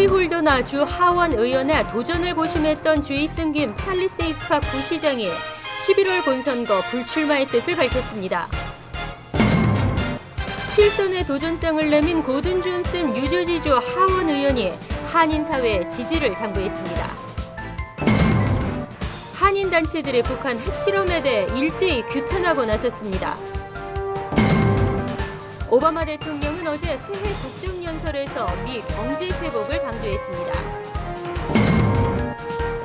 프리홀더나 주 하원 의원에 도전을 고심했던 제이슨 김 팰리세이드 파크 부시장이 11월 본선거 불출마의 뜻을 밝혔습니다. 7선의 도전장을 내민 고든 존슨 뉴저지주 하원 의원이 한인 사회의 지지를 당부했습니다. 한인 단체들의 북한 핵실험에 대해 일제히 규탄하고 나섰습니다. 오바마 대통령은 어제 새해 국정연설에서 미 경제 회복을 강조했습니다.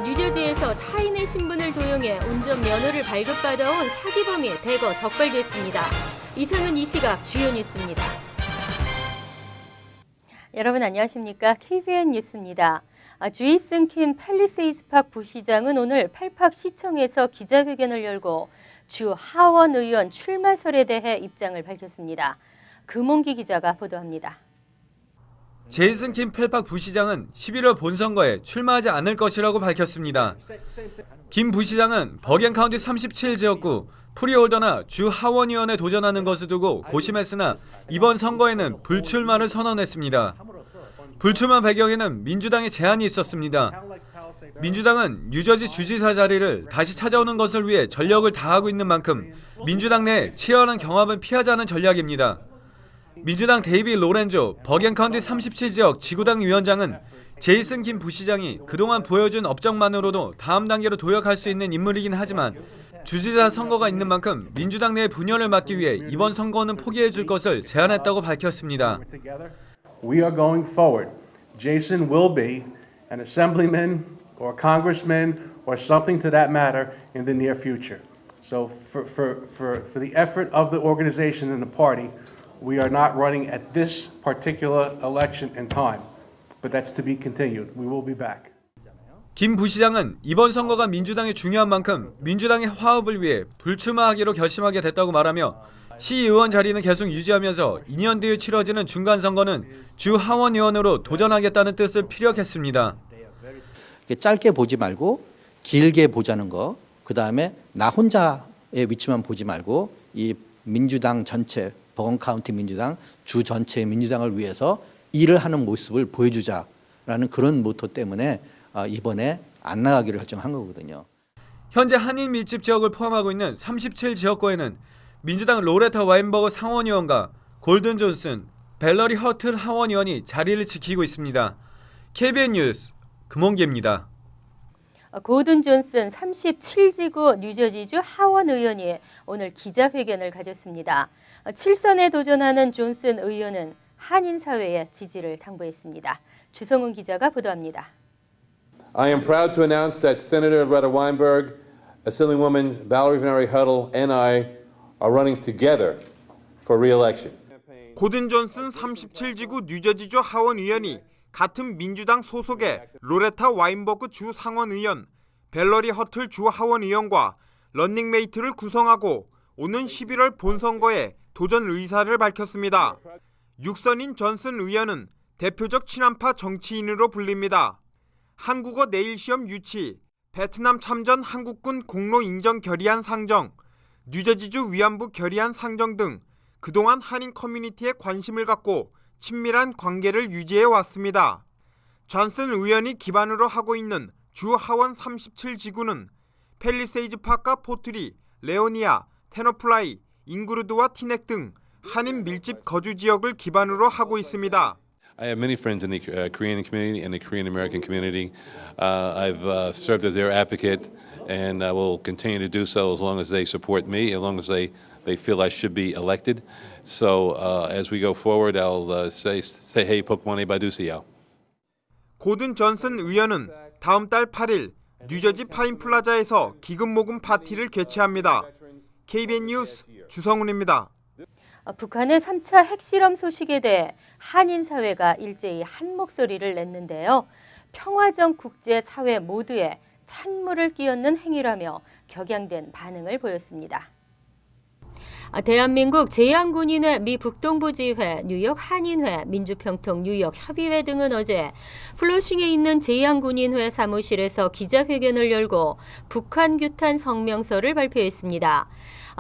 뉴저지에서 타인의 신분을 도용해 운전면허를 발급받아온 사기범이 대거 적발됐습니다. 이상은 이 시각 주요 뉴스입니다. 여러분 안녕하십니까? KBN 뉴스입니다. 제이슨 김 팰리세이드 파크 부시장은 오늘 펠팍 시청에서 기자회견을 열고 주 하원 의원 출마설에 대해 입장을 밝혔습니다. 금홍기 기자가 보도합니다. 제이슨 김 펠팍 부시장은 11월 본선거에 출마하지 않을 것이라고 밝혔습니다. 김 부시장은 버겐 카운티 37지역구 프리홀더나 주 하원의원에 도전하는 것을 두고 고심했으나 이번 선거에는 불출마를 선언했습니다. 불출마 배경에는 민주당의 제안이 있었습니다. 민주당은 뉴저지 주지사 자리를 다시 찾아오는 것을 위해 전력을 다하고 있는 만큼 민주당 내 치열한 경합은 피하자는 전략입니다. 민주당 데이비 로렌조 버겐 카운티 37지역 지구당 위원장은 제이슨 김 부시장이 그동안 보여준 업적만으로도 다음 단계로 도약할 수 있는 인물이긴 하지만 주지사 선거가 있는 만큼 민주당 내 분열을 막기 위해 이번 선거는 포기해 줄 것을 제안했다고 밝혔습니다. We are going forward. Jason will be an assemblyman or congressman or something to that matter in the near future. So for the effort of the organization and the party, we are not running at this particular election in time, but that's to be continued. We will be back. 김 부시장은 이번 선거가 민주당에 중요한 만큼 민주당의 화합을 위해 불출마하기로 결심하게 됐다고 말하며 시의원 자리는 계속 유지하면서 2년 뒤에 치러지는 중간선거는 주 하원의원으로 도전하겠다는 뜻을 피력했습니다. 짧게 보지 말고 길게 보자는 거, 그다음에 나 혼자의 위치만 보지 말고 이 민주당 전체, 버건 카운티 민주당, 주 전체의 민주당을 위해서 일을 하는 모습을 보여주자라는 그런 모토 때문에 이번에 안 나가기로 결정한 거거든요. 현재 한인 밀집 지역을 포함하고 있는 37지역구에는 민주당 로레타 와인버그 상원의원과 골든 존슨, 벨러리 허틀 하원의원이 자리를 지키고 있습니다. KBN 뉴스 금홍기입니다. 고든 존슨 37지구 뉴저지주 하원 의원이 오늘 기자회견을 가졌습니다. 7선에 도전하는 존슨 의원은 한인 사회의 지지를 당부했습니다. 주성훈 기자가 보도합니다. I am proud to announce that Senator Loretta Weinberg, Assemblywoman Valerie Veneri Huddle, and I are running together for re-election. 고든 존슨 37지구 뉴저지주 하원 의원이 같은 민주당 소속의 로레타 와인버그 주 상원 의원, 벨러리 허틀 주 하원 의원과 런닝메이트를 구성하고 오는 11월 본선거에 도전 의사를 밝혔습니다. 6선인 존슨 의원은 대표적 친한파 정치인으로 불립니다. 한국어 내일시험 유치, 베트남 참전 한국군 공로 인정 결의안 상정, 뉴저지주 위안부 결의안 상정 등 그동안 한인 커뮤니티에 관심을 갖고 친밀한 관계를 유지해 왔습니다. 존슨 의원이 기반으로 하고 있는 주 하원 37지구는 팰리세이드 파크와 포트리, 레오니아, 테너플라이, 잉그루드와 티넥 등 한인 밀집 거주 지역을 기반으로 하고 있습니다. I have many friends in the Korean community and the Korean American community. I've served as their advocate and I will continue to do so as long as they support me, as long as they feel I should be elected. So as we go forward, I'll say hey, 복만에 봐주세요. 고든 존슨 의원은 다음 달 8일 뉴저지 파인 플라자에서 기금 모금 파티를 개최합니다. KBN 뉴스 주성훈입니다. 북한의 3차 핵실험 소식에 대해 한인 사회가 일제히 한 목소리를 냈는데요. 평화적 국제사회 모두에 찬물을 끼얹는 행위라며 격양된 반응을 보였습니다. 대한민국 제양군인회 미 북동부지회, 뉴욕 한인회, 민주평통 뉴욕 협의회 등은 어제 플러싱에 있는 제양군인회 사무실에서 기자회견을 열고 북한 규탄 성명서를 발표했습니다.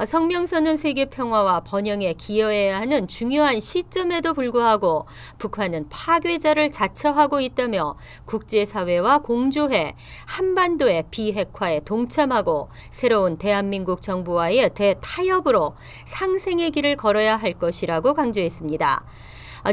성명서는 세계 평화와 번영에 기여해야 하는 중요한 시점에도 불구하고 북한은 파괴자를 자처하고 있다며 국제사회와 공조해 한반도의 비핵화에 동참하고 새로운 대한민국 정부와의 대타협으로 상생의 길을 걸어야 할 것이라고 강조했습니다.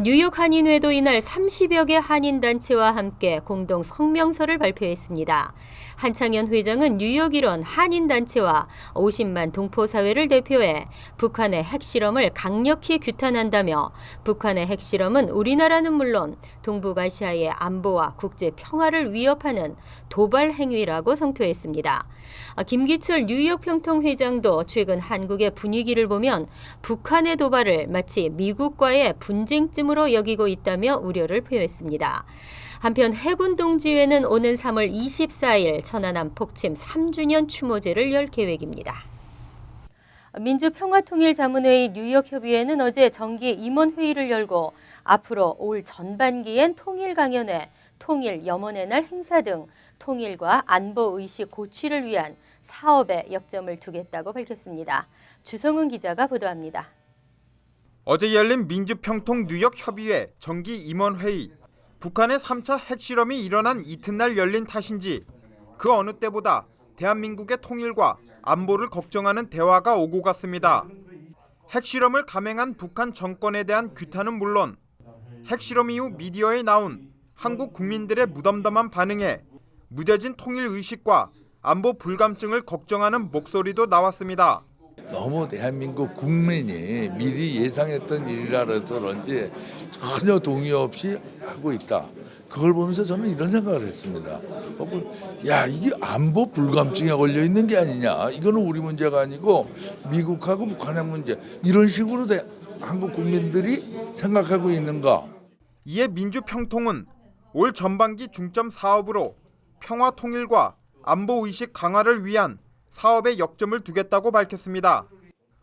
뉴욕 한인회도 이날 30여 개 한인단체와 함께 공동 성명서를 발표했습니다. 한창현 회장은 뉴욕 일원 한인단체와 50만 동포사회를 대표해 북한의 핵실험을 강력히 규탄한다며 북한의 핵실험은 우리나라는 물론 동북아시아의 안보와 국제 평화를 위협하는 도발 행위라고 성토했습니다. 김기철 뉴욕 평통 회장도 최근 한국의 분위기를 보면 북한의 도발을 마치 미국과의 분쟁쯤으로 여기고 있다며 우려를 표했습니다. 한편 해군 동지회는 오는 3월 24일 천안함 폭침 3주년 추모제를 열 계획입니다. 민주평화통일자문회의 뉴욕협의회는 어제 정기 임원회의를 열고 앞으로 올 전반기엔 통일강연회, 통일염원의 날 행사 등 통일과 안보의식 고취를 위한 사업에 역점을 두겠다고 밝혔습니다. 주성은 기자가 보도합니다. 어제 열린 민주평통 뉴욕협의회 정기 임원회의. 북한의 3차 핵실험이 일어난 이튿날 열린 탓인지 그 어느 때보다 대한민국의 통일과 안보를 걱정하는 대화가 오고 갔습니다. 핵실험을 감행한 북한 정권에 대한 규탄은 물론 핵실험 이후 미디어에 나온 한국 국민들의 무덤덤한 반응에 무뎌진 통일의식과 안보 불감증을 걱정하는 목소리도 나왔습니다. 너무 대한민국 국민이 미리 예상했던 일이라서 그런지 전혀 동의 없이 하고 있다. 그걸 보면서 저는 이런 생각을 했습니다. 야, 이게 안보 불감증에 걸려 있는 게 아니냐. 이거는 우리 문제가 아니고 미국하고 북한의 문제. 이런 식으로 한국 국민들이 생각하고 있는가. 이에 민주평통은 올 전반기 중점 사업으로 평화 통일과 안보의식 강화를 위한 사업에 역점을 두겠다고 밝혔습니다.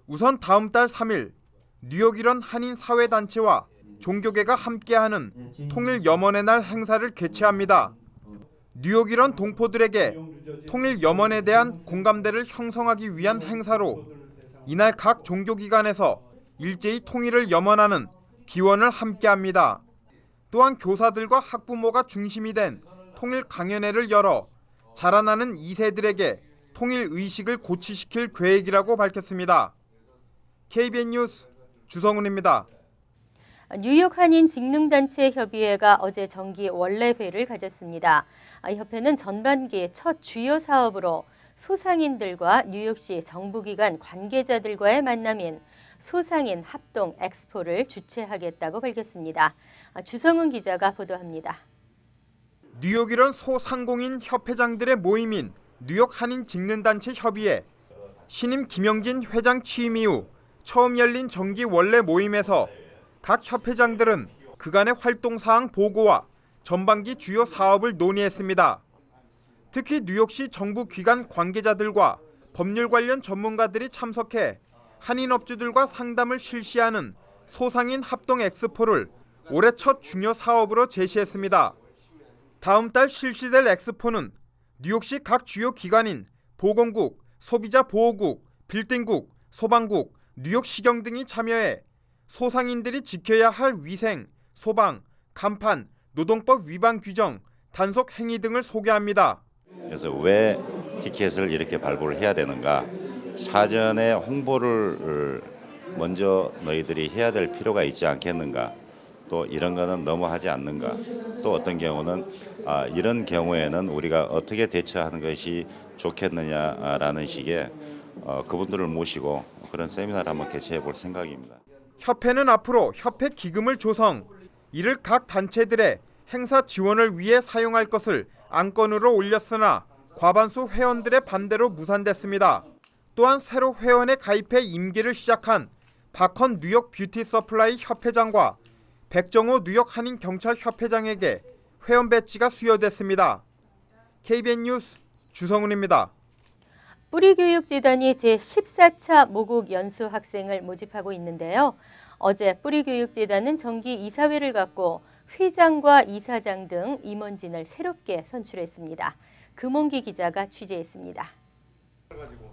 우선 다음 달 3일 뉴욕 일원 한인 사회단체와 종교계가 함께하는 통일염원의 날 행사를 개최합니다. 뉴욕 일원 동포들에게 통일염원에 대한 공감대를 형성하기 위한 행사로 이날 각 종교기관에서 일제히 통일을 염원하는 기원을 함께합니다. 또한 교사들과 학부모가 중심이 된 통일 강연회를 열어 자라나는 2세들에게 통일 의식을 고취시킬 계획이라고 밝혔습니다. KBN 뉴스 주성훈입니다. 뉴욕 한인 직능단체 협의회가 어제 정기 원래회를 가졌습니다. 협회는 전반기 첫 주요 사업으로 소상인들과 뉴욕시 정부기관 관계자들과의 만남인 소상인 합동 엑스포를 주최하겠다고 밝혔습니다. 주성훈 기자가 보도합니다. 뉴욕 일원 소상공인 협회장들의 모임인 뉴욕 한인 직능단체 협의회. 신임 김영진 회장 취임 이후 처음 열린 정기 원래 모임에서 각 협회장들은 그간의 활동사항 보고와 전반기 주요 사업을 논의했습니다. 특히 뉴욕시 정부기관 관계자들과 법률 관련 전문가들이 참석해 한인업주들과 상담을 실시하는 소상인 합동 엑스포를 올해 첫 중요 사업으로 제시했습니다. 다음 달 실시될 엑스포는 뉴욕시 각 주요 기관인 보건국, 소비자보호국, 빌딩국, 소방국, 뉴욕시경 등이 참여해 소상인들이 지켜야 할 위생, 소방, 간판, 노동법 위반 규정, 단속 행위 등을 소개합니다. 그래서 왜 티켓을 이렇게 발부를 해야 되는가? 사전에 홍보를 먼저 너희들이 해야 될 필요가 있지 않겠는가? 또 이런 거는 너무 하지 않는가? 또 어떤 경우는 이런 경우에는 우리가 어떻게 대처하는 것이 좋겠느냐라는 식의 그분들을 모시고 그런 세미나를 한번 개최해 볼 생각입니다. 협회는 앞으로 협회 기금을 조성, 이를 각 단체들의 행사 지원을 위해 사용할 것을 안건으로 올렸으나 과반수 회원들의 반대로 무산됐습니다. 또한 새로 회원에 가입해 임기를 시작한 박헌 뉴욕 뷰티 서플라이 협회장과 백정호 뉴욕 한인 경찰 협회장에게 회원 배지가 수여됐습니다. KBN 뉴스 주성훈입니다. 뿌리교육재단이 제14차 모국 연수 학생을 모집하고 있는데요. 어제 뿌리교육재단은 정기 이사회를 갖고 회장과 이사장 등 임원진을 새롭게 선출했습니다. 금홍기 기자가 취재했습니다.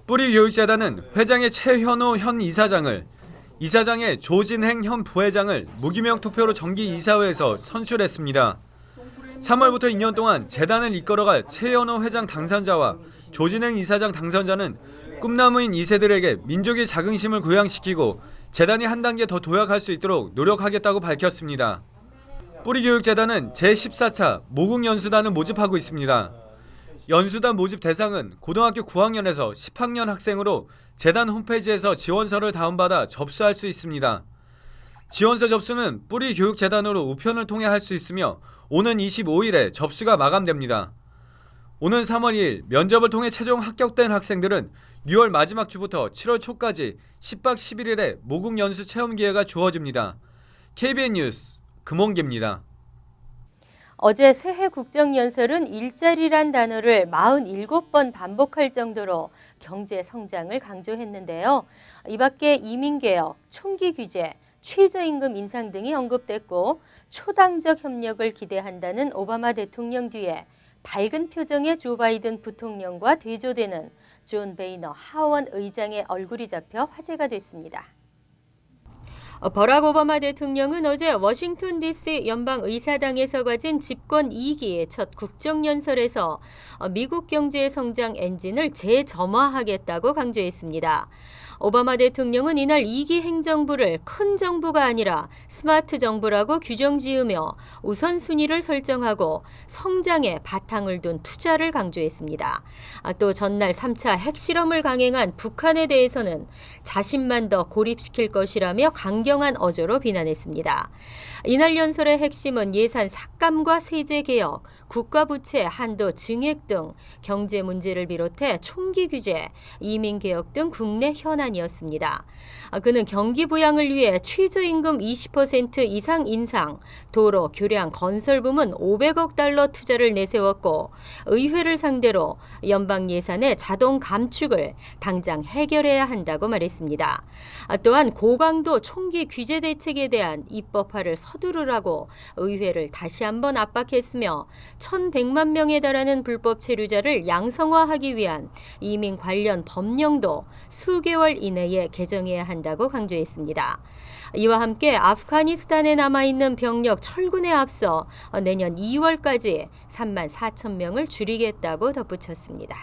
뿌리교육재단은 회장의 최현호 현 이사장을, 이사장의 조진행 현 부회장을 무기명 투표로 정기 이사회에서 선출했습니다. 3월부터 2년 동안 재단을 이끌어갈 최현호 회장 당선자와 조진행 이사장 당선자는 꿈나무인 2세들에게 민족의 자긍심을 부양시키고 재단이 한 단계 더 도약할 수 있도록 노력하겠다고 밝혔습니다. 뿌리교육재단은 제14차 모국연수단을 모집하고 있습니다. 연수단 모집 대상은 고등학교 9학년에서 10학년 학생으로 재단 홈페이지에서 지원서를 다운받아 접수할 수 있습니다. 지원서 접수는 뿌리교육재단으로 우편을 통해 할 수 있으며 오는 25일에 접수가 마감됩니다. 오는 3월 2일 면접을 통해 최종 합격된 학생들은 6월 마지막 주부터 7월 초까지 10박 11일의 모국연수 체험 기회가 주어집니다. KBN 뉴스 금홍기입니다. 어제 새해 국정연설은 일자리란 단어를 47번 반복할 정도로 경제 성장을 강조했는데요. 이 밖에 이민개혁, 총기 규제, 최저임금 인상 등이 언급됐고 초당적 협력을 기대한다는 오바마 대통령 뒤에 밝은 표정의 조 바이든 부통령과 대조되는 존 베이너 하원 의장의 얼굴이 잡혀 화제가 됐습니다. 버락 오바마 대통령은 어제 워싱턴 DC 연방의사당에서 가진 집권 2기의 첫 국정연설에서 미국 경제의 성장 엔진을 재점화하겠다고 강조했습니다. 오바마 대통령은 이날 2기 행정부를 큰 정부가 아니라 스마트 정부라고 규정 지으며 우선순위를 설정하고 성장에 바탕을 둔 투자를 강조했습니다. 또 전날 3차 핵실험을 강행한 북한에 대해서는 자신만 더 고립시킬 것이라며 강경한 어조로 비난했습니다. 이날 연설의 핵심은 예산 삭감과 세제 개혁, 국가 부채 한도 증액 등 경제 문제를 비롯해 총기 규제, 이민 개혁 등 국내 현안이었습니다. 그는 경기 부양을 위해 최저임금 20% 이상 인상, 도로, 교량, 건설 부문 500억 달러 투자를 내세웠고 의회를 상대로 연방 예산의 자동 감축을 당장 해결해야 한다고 말했습니다. 또한 고강도 총기 규제 대책에 대한 입법화를 서두르라고 의회를 다시 한번 압박했으며 1,100만 명에 달하는 불법 체류자를 양성화하기 위한 이민 관련 법령도 수개월 이내에 개정해야 한다고 강조했습니다. 이와 함께 아프가니스탄에 남아있는 병력 철군에 앞서 내년 2월까지 3만 4천 명을 줄이겠다고 덧붙였습니다.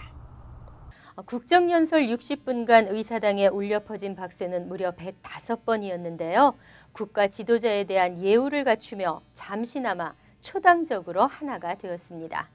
국정연설 60분간 의사당에 울려 퍼진 박수는 무려 105번이었는데요. 국가 지도자에 대한 예우를 갖추며 잠시나마 초당적으로 하나가 되었습니다.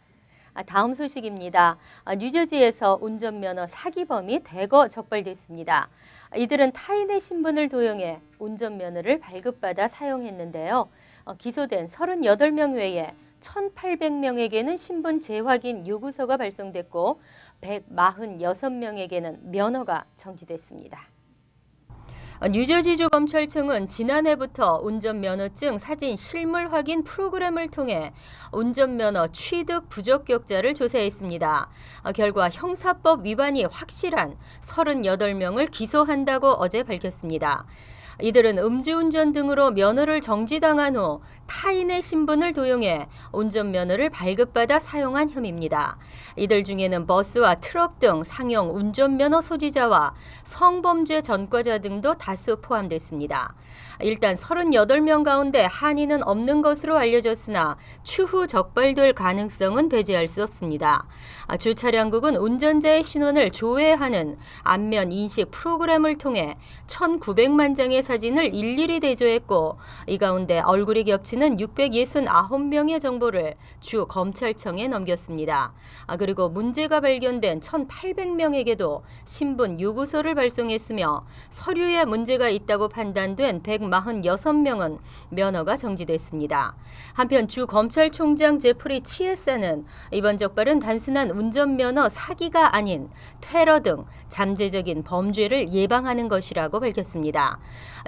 다음 소식입니다. 뉴저지에서 운전면허 사기범이 대거 적발됐습니다. 이들은 타인의 신분을 도용해 운전면허를 발급받아 사용했는데요. 기소된 38명 외에 1,800명에게는 신분 재확인 요구서가 발송됐고 146명에게는 면허가 정지됐습니다. 뉴저지주 검찰청은 지난해부터 운전면허증 사진 실물 확인 프로그램을 통해 운전면허 취득 부적격자를 조사했습니다. 결과 형사법 위반이 확실한 38명을 기소한다고 어제 밝혔습니다. 이들은 음주운전 등으로 면허를 정지당한 후 타인의 신분을 도용해 운전면허를 발급받아 사용한 혐의입니다. 이들 중에는 버스와 트럭 등 상용 운전면허 소지자와 성범죄 전과자 등도 다수 포함됐습니다. 일단 38명 가운데 한의는 없는 것으로 알려졌으나 추후 적발될 가능성은 배제할 수 없습니다. 주차량국은 운전자의 신원을 조회하는 안면 인식 프로그램을 통해 1,900만 장의 사진을 일일이 대조했고 이 가운데 얼굴이 겹치는 669명의 정보를 주 검찰청에 넘겼습니다. 그리고 문제가 발견된 1,800명에게도 신분 요구서를 발송했으며 서류에 문제가 있다고 판단된 146명은 면허가 정지됐습니다. 한편 주 검찰총장 제프리 치에사는 이번 적발은 단순한 운전면허 사기가 아닌 테러 등 잠재적인 범죄를 예방하는 것이라고 밝혔습니다.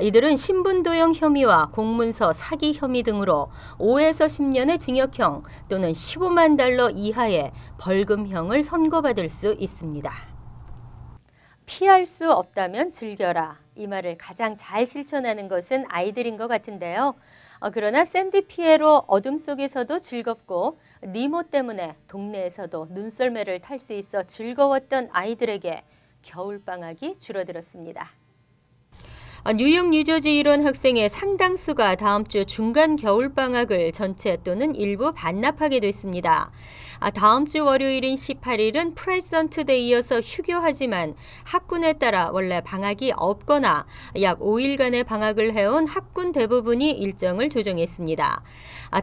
이들은 신분도용 혐의와 공문서 사기 혐의 등으로 5에서 10년의 징역형 또는 15만 달러 이하의 벌금형을 선고받을 수 있습니다. 피할 수 없다면 즐겨라. 이 말을 가장 잘 실천하는 것은 아이들인 것 같은데요. 그러나 샌디 피에로 어둠 속에서도 즐겁고 니모 때문에 동네에서도 눈썰매를 탈 수 있어 즐거웠던 아이들에게 겨울방학이 줄어들었습니다. 뉴욕, 뉴저지 일원 학생의 상당수가 다음 주 중간 겨울방학을 전체 또는 일부 반납하게 됐습니다. 다음 주 월요일인 18일은 프레젠트 데이여서 휴교하지만 학군에 따라 원래 방학이 없거나 약 5일간의 방학을 해온 학군 대부분이 일정을 조정했습니다.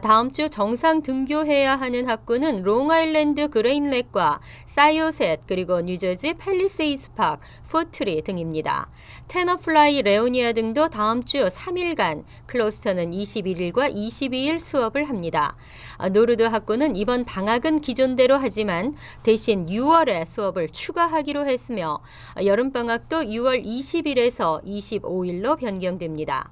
다음 주 정상 등교해야 하는 학군은 롱아일랜드 그레인렉과 사이오셋 그리고 뉴저지 팰리세이드 파크, 포트리 등입니다. 테너플라이, 레오니아 등도 다음 주 3일간, 클로스터는 21일과 22일 수업을 합니다. 노르드 학군은 이번 방학은 기존대로 하지만 대신 6월에 수업을 추가하기로 했으며 여름방학도 6월 20일에서 25일로 변경됩니다.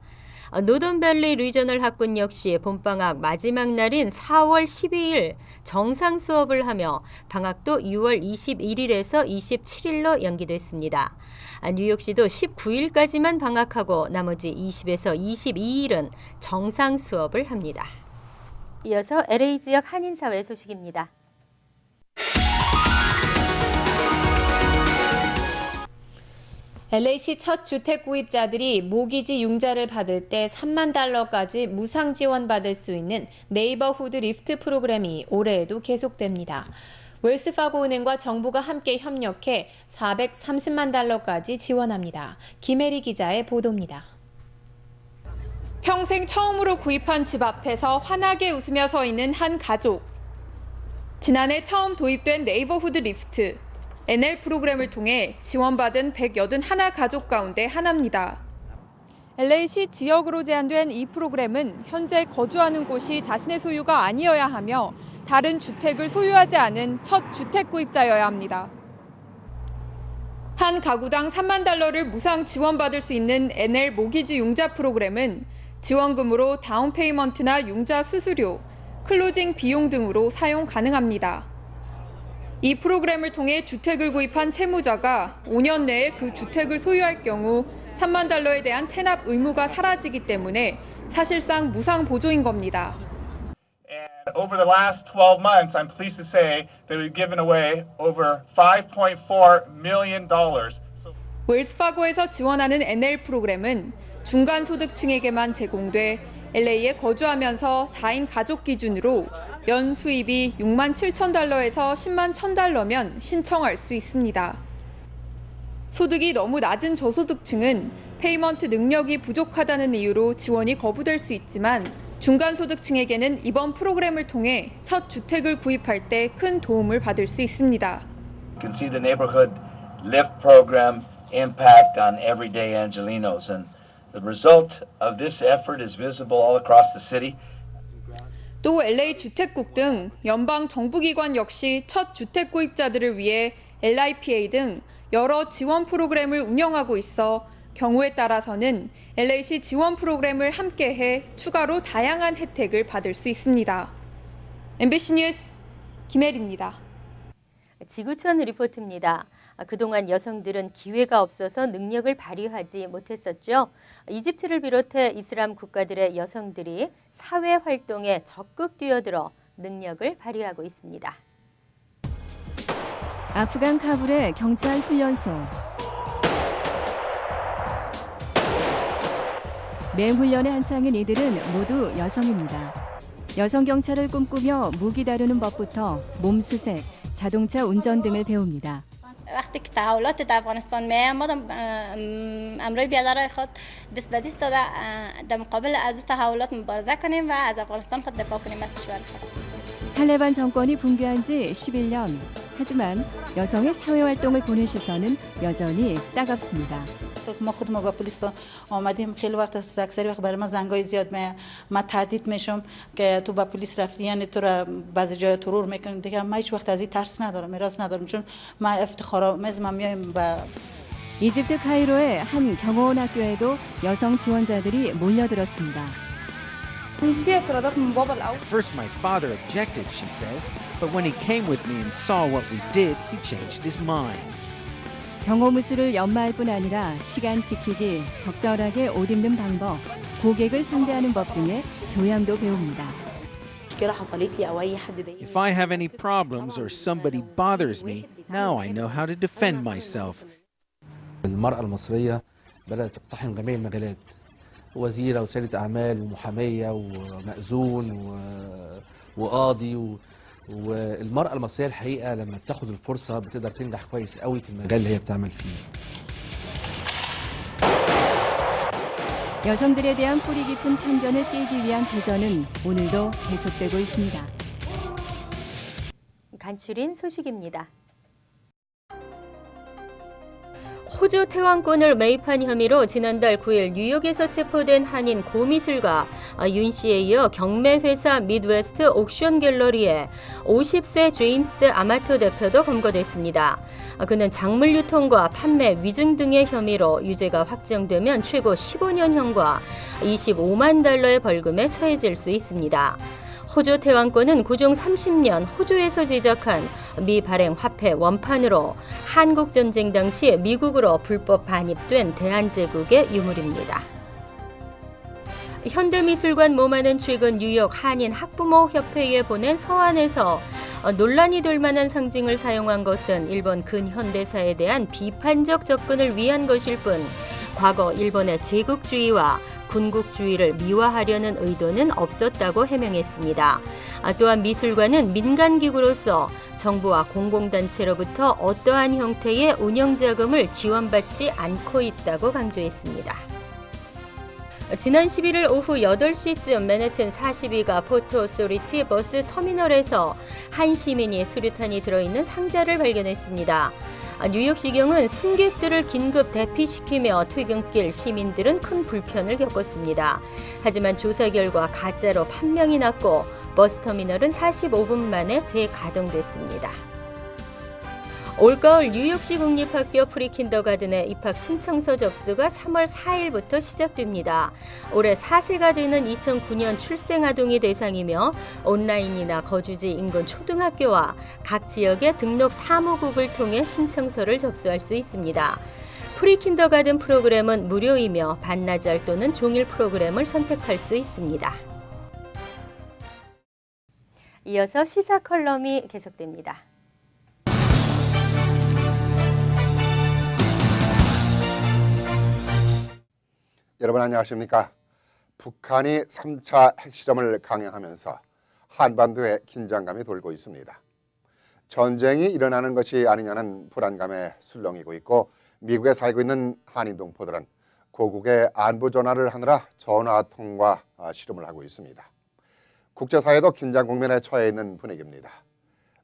노던밸리 리저널 학군 역시 봄방학 마지막 날인 4월 12일 정상 수업을 하며 방학도 6월 21일에서 27일로 연기됐습니다. 뉴욕시도 19일까지만 방학하고 나머지 20에서 22일은 정상 수업을 합니다. 이어서 LA 지역 한인사회 소식입니다. LA시 첫 주택 구입자들이 모기지 융자를 받을 때 3만 달러까지 무상 지원받을 수 있는 네이버후드 리프트 프로그램이 올해에도 계속됩니다. 웰스파고은행과 정부가 함께 협력해 430만 달러까지 지원합니다. 김혜리 기자의 보도입니다. 평생 처음으로 구입한 집 앞에서 환하게 웃으며 서 있는 한 가족. 지난해 처음 도입된 네이버후드 리프트. NL 프로그램을 통해 지원받은 181 가족 가운데 하나입니다. LA시 지역으로 제한된 이 프로그램은 현재 거주하는 곳이 자신의 소유가 아니어야 하며 다른 주택을 소유하지 않은 첫 주택 구입자여야 합니다. 한 가구당 3만 달러를 무상 지원받을 수 있는 NL 모기지 융자 프로그램은 지원금으로 다운 페이먼트나 융자 수수료, 클로징 비용 등으로 사용 가능합니다. 이 프로그램을 통해 주택을 구입한 채무자가 5년 내에 그 주택을 소유할 경우 3만 달러에 대한 체납 의무가 사라지기 때문에 사실상 무상 보조인 겁니다. And over the last 12 months, I'm pleased to say that we've given away over $5.4 million. 웰스파고에서 지원하는 NL 프로그램은 중간 소득층에게만 제공돼 LA에 거주하면서 4인 가족 기준으로 연 수입이 6만 7천 달러에서 10만 1천 달러면 신청할 수 있습니다. 소득이 너무 낮은 저소득층은 페이먼트 능력이 부족하다는 이유로 지원이 거부될 수 있지만 중간 소득층에게는 이번 프로그램을 통해 첫 주택을 구입할 때 큰 도움을 받을 수 있습니다. You can see the neighborhood lift program impact on everyday Angelenos, and the result of this effort is visible all across the city. 또 LA 주택국 등 연방 정부기관 역시 첫 주택 구입자들을 위해 LIPA 등 여러 지원 프로그램을 운영하고 있어 경우에 따라서는 LA시 지원 프로그램을 함께해 추가로 다양한 혜택을 받을 수 있습니다. MBC 뉴스 김혜리입니다. 지구촌 리포트입니다. 그동안 여성들은 기회가 없어서 능력을 발휘하지 못했었죠. 이집트를 비롯해 이슬람 국가들의 여성들이 사회 활동에 적극 뛰어들어 능력을 발휘하고 있습니다. 아프간 카불의 경찰 훈련소. 맹훈련에 한창인 이들은 모두 여성입니다. 여성 경찰을 꿈꾸며 무기 다루는 법부터 몸수색, 자동차 운전 등을 배웁니다. وقتی که تحولات در افغانستان میاد ما امروی بیادرای خود دست به دست در مقابل از او تحولات مبارزه کنیم و از افغانستان خود دفاع کنیم از کشور خود. 탈레반 정권이 붕괴한 지 11년. 하지만 여성의 사회 활동을 보는 시선은 여전히 따갑습니다. ما خود ما با پلیس آمدیم خیلی وقت است اکثری وقت برای ما زنگای زیاد میاد ما تهدید میشم که تو با پلیس رفتی یعنی تو را بعضی جای ترور میکنیم دیگه من هیچ وقت از این ترس ندارم میراث ندارم چون ما افتخارآمیز ما میایم با 이집트 카이로의 한 경호원 학교에도 여성 지원자들이 몰려들었습니다. First my father objected, she says, but when he came with me and saw what we did, he changed his mind. 경호무술을 연마할 뿐 아니라 시간 지키기, 적절하게 옷 입는 방법, 고객을 상대하는 법 등의 교양도 배웁니다. If I have any problems or somebody bothers me, now I know how to defend myself. المرأة المصرية بدأت تقتحم جميع المجالات، وزيرة وسيدة أعمال ومحامية ومأذون وقاضي والمرأة المصرية الحقيقة لما بتاخد الفرصة بتقدر تنجح كويس قوي في المجال اللي هي بتعمل فيه. 여성들에 대한 뿌리 깊은 편견을 깨기 위한 도전은 오늘도 계속되고 있습니다. 간추린 소식입니다. 호주 태왕권을 매입한 혐의로 지난달 9일 뉴욕에서 체포된 한인 고미술가 윤 씨에 이어 경매회사 미드웨스트 옥션 갤러리의 50세 제임스 아마토 대표도 검거됐습니다. 그는 작물 유통과 판매, 위증 등의 혐의로 유죄가 확정되면 최고 15년형과 25만 달러의 벌금에 처해질 수 있습니다. 호주 태왕권은 고종 30년 호주에서 제작한 미 발행 화폐 원판으로 한국전쟁 당시 미국으로 불법 반입된 대한제국의 유물입니다. 현대미술관 모마는 최근 뉴욕 한인 학부모 협회에 보낸 서한에서 논란이 될 만한 상징을 사용한 것은 일본 근현대사에 대한 비판적 접근을 위한 것일 뿐 과거 일본의 제국주의와 군국주의를 미화하려는 의도는 없었다고 해명했습니다. 또한 미술관은 민간기구로서 정부와 공공단체로부터 어떠한 형태의 운영자금을 지원받지 않고 있다고 강조했습니다. 지난 11일 오후 8시쯤 맨해튼 42가 포트 오소리티 버스 터미널에서 한 시민이 수류탄이 들어있는 상자를 발견했습니다. 뉴욕시경은 승객들을 긴급 대피시키며 퇴근길 시민들은 큰 불편을 겪었습니다. 하지만 조사 결과 가짜로 판명이 났고 버스터미널은 45분 만에 재가동됐습니다. 올가을 뉴욕시 국립학교 프리킨더가든의 입학 신청서 접수가 3월 4일부터 시작됩니다. 올해 4세가 되는 2009년 출생 아동이 대상이며 온라인이나 거주지 인근 초등학교와 각 지역의 등록 사무국을 통해 신청서를 접수할 수 있습니다. 프리킨더가든 프로그램은 무료이며 반나절 또는 종일 프로그램을 선택할 수 있습니다. 이어서 시사 컬럼이 계속됩니다. 여러분 안녕하십니까? 북한이 3차 핵실험을 강행하면서 한반도에 긴장감이 돌고 있습니다. 전쟁이 일어나는 것이 아니냐는 불안감에 술렁이고 있고 미국에 살고 있는 한인 동포들은 고국에 안보 전화를 하느라 전화 통화 실험을 하고 있습니다. 국제사회도 긴장 국면에 처해 있는 분위기입니다.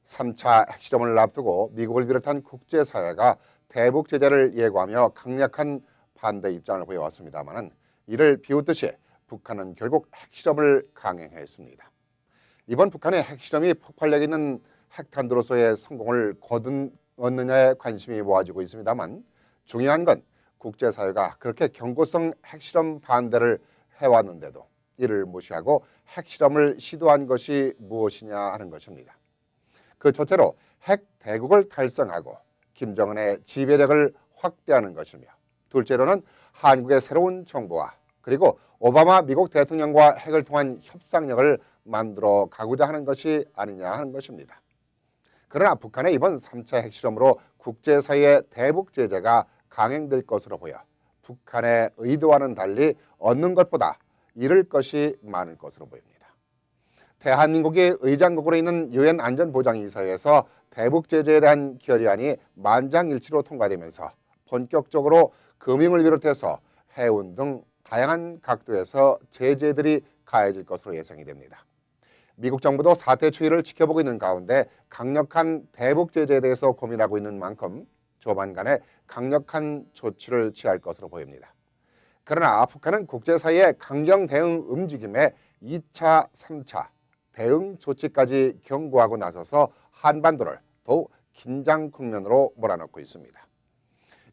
3차 핵실험을 앞두고 미국을 비롯한 국제사회가 대북 제재를 예고하며 강력한 반대 입장을 보여왔습니다만 이를 비웃듯이 북한은 결국 핵실험을 강행했습니다. 이번 북한의 핵실험이 폭발력 있는 핵탄두로서의 성공을 거두었느냐에 관심이 모아지고 있습니다만 중요한 건 국제사회가 그렇게 경고성 핵실험 반대를 해왔는데도 이를 무시하고 핵실험을 시도한 것이 무엇이냐 하는 것입니다. 그 첫째로 핵 대국을 달성하고 김정은의 지배력을 확대하는 것이며 둘째로는 한국의 새로운 정부와 그리고 오바마 미국 대통령과 핵을 통한 협상력을 만들어 가고자 하는 것이 아니냐 하는 것입니다. 그러나 북한의 이번 3차 핵실험으로 국제사회의 대북 제재가 강행될 것으로 보여 북한의 의도와는 달리 얻는 것보다 잃을 것이 많을 것으로 보입니다. 대한민국이 의장국으로 있는 유엔 안전보장이사회에서 대북 제재에 대한 결의안이 만장일치로 통과되면서 본격적으로 금융을 비롯해서 해운 등 다양한 각도에서 제재들이 가해질 것으로 예상이 됩니다. 미국 정부도 사태 추이를 지켜보고 있는 가운데 강력한 대북 제재에 대해서 고민하고 있는 만큼 조만간에 강력한 조치를 취할 것으로 보입니다. 그러나 북한은 국제사회의 강경 대응 움직임에 2차, 3차 대응 조치까지 경고하고 나서서 한반도를 더욱 긴장 국면으로 몰아넣고 있습니다.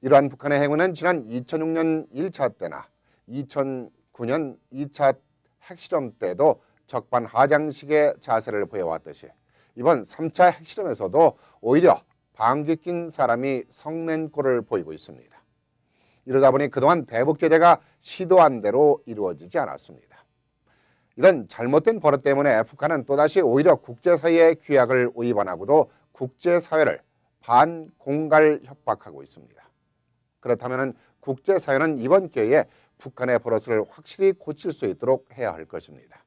이러한 북한의 행위는 지난 2006년 1차 때나 2009년 2차 핵실험 때도 적반하장식의 자세를 보여왔듯이 이번 3차 핵실험에서도 오히려 방귀 낀 사람이 성낸 꼴을 보이고 있습니다. 이러다 보니 그동안 대북 제재가 시도한 대로 이루어지지 않았습니다. 이런 잘못된 버릇 때문에 북한은 또다시 오히려 국제사회의 규약을 위반하고도 국제사회를 반공갈 협박하고 있습니다. 그렇다면 국제사회는 이번 기회에 북한의 버릇을 확실히 고칠 수 있도록 해야 할 것입니다.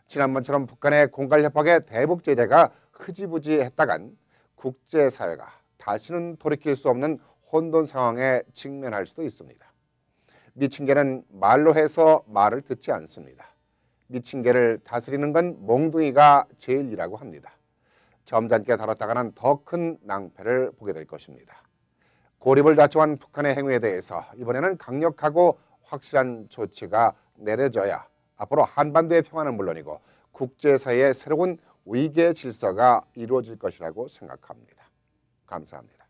지난번처럼 북한의 공갈 협박에 대북 제재가 흐지부지했다간 국제사회가 다시는 돌이킬 수 없는 혼돈 상황에 직면할 수도 있습니다. 미친 개는 말로 해서 말을 듣지 않습니다. 미친 개를 다스리는 건 몽둥이가 제일이라고 합니다. 점잖게 다뤘다가는 더 큰 낭패를 보게 될 것입니다. 고립을 자초한 북한의 행위에 대해서 이번에는 강력하고 확실한 조치가 내려져야 앞으로 한반도의 평화는 물론이고 국제사회의 새로운 위계 질서가 이루어질 것이라고 생각합니다. 감사합니다.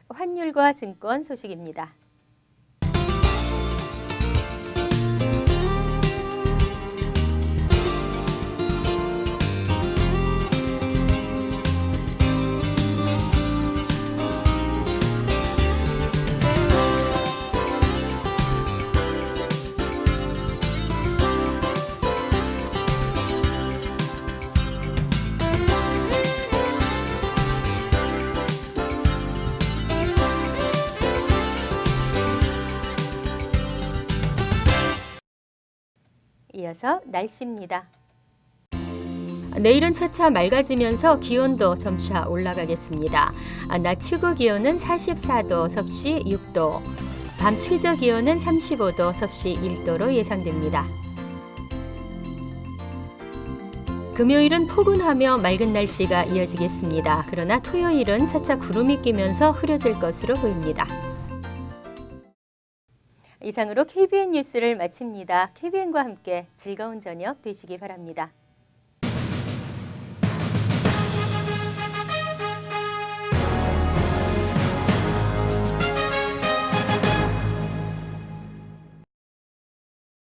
환율과 증권 소식입니다. 이어서 날씨입니다. 내일은 차차 맑아지면서 기온도 점차 올라가겠습니다. 낮 최고 기온은 44도, 섭씨 6도, 밤 최저 기온은 35도, 섭씨 1도로 예상됩니다. 금요일은 포근하며 맑은 날씨가 이어지겠습니다. 그러나 토요일은 차차 구름이 끼면서 흐려질 것으로 보입니다. 이상으로 KBN 뉴스를 마칩니다. KBN과 함께 즐거운 저녁 되시기 바랍니다.